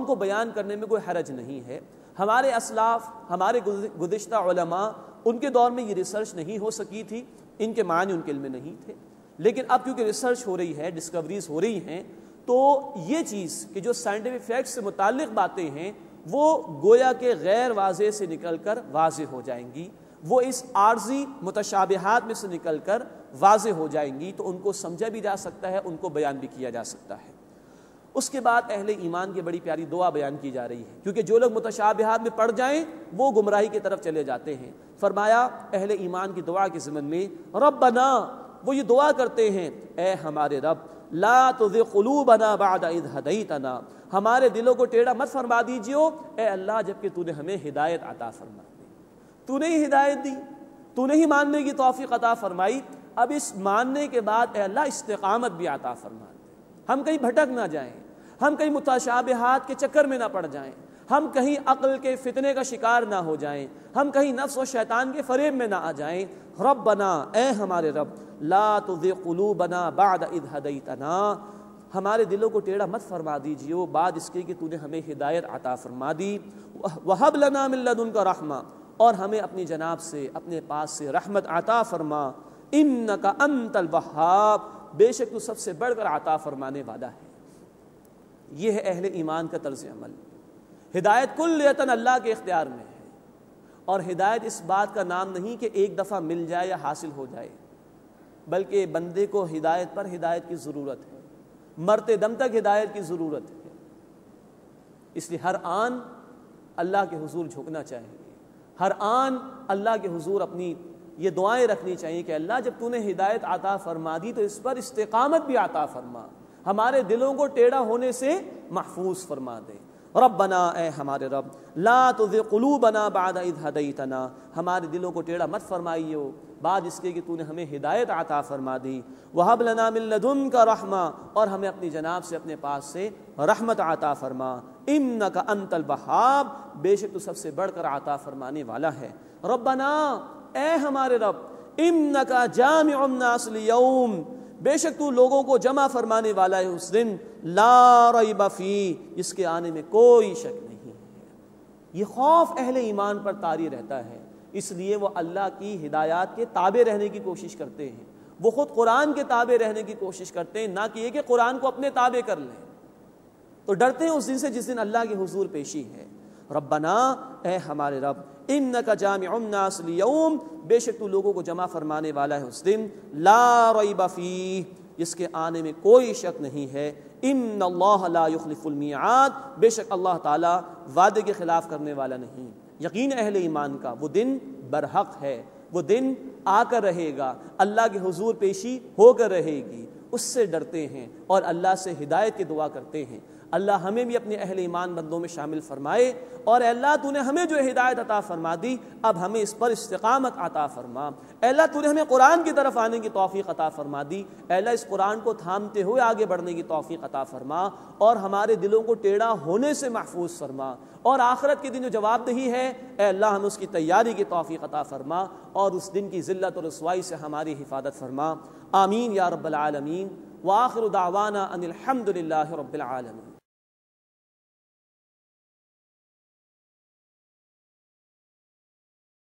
قوم کو بیان کرنے میں کوئی حرج نہیں ہے۔ ہمارے اسلاف، ہمارے گزشتہ علماء، ان کے دور میں یہ ریسرچ نہیں ہو سکی تھی، ان کے معنی ان کے علم میں نہیں تھے، لیکن اب کیونکہ ریسرچ ہو رہی ہے، ڈسکوریز ہو رہی ہیں، تو یہ چیز کہ جو سائنٹیفک فیکٹس سے متعلق باتیں ہیں وہ گویا کہ غیر واضح سے نکل کر واضح ہو جائیں گی، وہ اس عارضی متشابہات میں سے نکل کر واضح ہو جائیں گی، تو ان کو سمجھا بھی جا سکتا ہے، ان کو بیان بھی کیا جا سکتا ہے۔ اس کے بعد اہل ایمان کی بڑی پیاری دعا بیان کی جا رہی ہے، کیونکہ جو لوگ متشابہات میں پڑ جائیں وہ گمراہی کی طرف چلے جاتے ہیں۔ فرمایا اہل ایمان کی دعا کے ضمن میں ربنا، وہ یہ دعا کرتے ہیں اے ہمارے رب، لا تزغ قلوبنا بعد اذ ہدیتنا، ہمارے دلوں کو ٹیڑھا مت فرما دیجیو اے اللہ جبکہ تو نے ہمیں ہدایت عطا فرما دی، تو نے ہی ہدایت دی، تو نے ہی ماننے کی توفیق عطا فرمائی، اب اس ماننے کے بعد اے اللہ استقامت بھی عطا فرما دے، ہم کہیں بھٹک نہ جائیں، ہم کہیں متشابہات کے چکر میں نہ پڑ جائیں، ہم کہیں عقل کے فتنے کا شکار نہ ہو جائیں، ہم کہیں نفس و شیطان کے فریب میں نہ آ جائیں۔ ربنا، اے ہمارے رب، لا تزغ قلوبنا بعد اذ ہدیتنا، ہمارے دلوں کو ٹیڑھا مت فرما دیجیو بعد اس کے کہ تو نے ہمیں ہدایت عطا فرما دی، وہب لنا من لدنک رحمہ، اور ہمیں اپنی جناب سے، اپنے پاس سے رحمت عطا فرما، انک انت الوہاب، بے شک تو سب سے بڑھ کر عطا فرمانے والا ہے۔ یہ ہے اہل ایمان کا طرز عمل۔ ہدایت کلیتاً اللہ کے اختیار میں ہے، اور ہدایت اس بات کا نام نہیں کہ ایک دفعہ مل جائے یا حاصل ہو جائے، بلکہ بندے کو ہدایت پر ہدایت کی ضرورت ہے، مرتے دم تک ہدایت کی ضرورت ہے۔ اس لیے ہر آن اللہ کے حضور جھکنا چاہیے، ہر آن اللہ کے حضور اپنی یہ دعائیں رکھنی چاہیے کہ اللہ جب تو نے ہدایت عطا فرما دی تو اس پر استقامت بھی عطا فرما، ہمارے دلوں کو ٹیڑھا ہونے سے محفوظ فرما دے۔ ربنا، اے ہمارے رب، لا تزغ قلوبنا بعد اذ ہدیتنا، ہمارے دلوں کو ٹیڑھا مت فرمائیو بعد اس کے کہ تو نے ہمیں ہدایت عطا فرما دی، وہب لنا من لدنک رحمہ، اور ہمیں اپنی جناب سے، اپنے پاس سے رحمت عطا فرما، انک انت الوہاب، بے شک تو سب سے بڑھ کر عطا فرمانے والا ہے۔ ربنا، اے ہمارے رب، انک جامع الناس لیوم، بے شک تو لوگوں کو جمع فرمانے والا ہے اس دن، لا ریب فیہ، جس کے آنے میں کوئی شک نہیں ہے۔ یہ خوف اہل ایمان پر طاری رہتا ہے، اس لیے وہ اللہ کی ہدایات کے تابع رہنے کی کوشش کرتے ہیں، وہ خود قرآن کے تابع رہنے کی کوشش کرتے ہیں، نہ کہ یہ کہ قرآن کو اپنے تابع کر لیں، تو ڈرتے ہیں اس دن سے جس دن اللہ کے حضور پیشی ہے۔ ربنا، اے ہمارے رب، انک جامع الناس لیوم، بے شک تو لوگوں کو جمع فرمانے والا ہے اس دن، لا ریب فیہ، جس کے آنے میں کوئی شک نہیں ہے، ان اللہ لا یخلف المیعاد، بے شک اللہ تعالی وعدے کے خلاف کرنے والا نہیں۔ یقین اہل ایمان کا وہ دن برحق ہے، وہ دن آ کر رہے گا، اللہ کے حضور پیشی ہو کر رہے گی، اس سے ڈرتے ہیں اور اللہ سے ہدایت کی دعا کرتے ہیں۔ اللہ ہمیں بھی اپنے اہل ایمان بندوں میں شامل فرمائے، اور اے اللہ تو نے ہمیں جو ہدایت عطا فرما دی اب ہمیں اس پر استقامت عطا فرما۔ اے اللہ تو نے ہمیں قرآن کی طرف آنے کی توفیق عطا فرما دی، اے اللہ اس قرآن کو تھامتے ہوئے آگے بڑھنے کی توفیق عطا فرما، اور ہمارے دلوں کو ٹیڑھا ہونے سے محفوظ فرما، اور آخرت کے دن جو جواب دہی ہے اے اللہ ہمیں اس کی تیاری کی توفیق عطا فرما، اور اس دن کی ذلت اور رسوائی سے ہماری حفاظت فرما۔ آمین یا رب العالمین، وآخر دعوانا ان الحمد للہ رب العالمین۔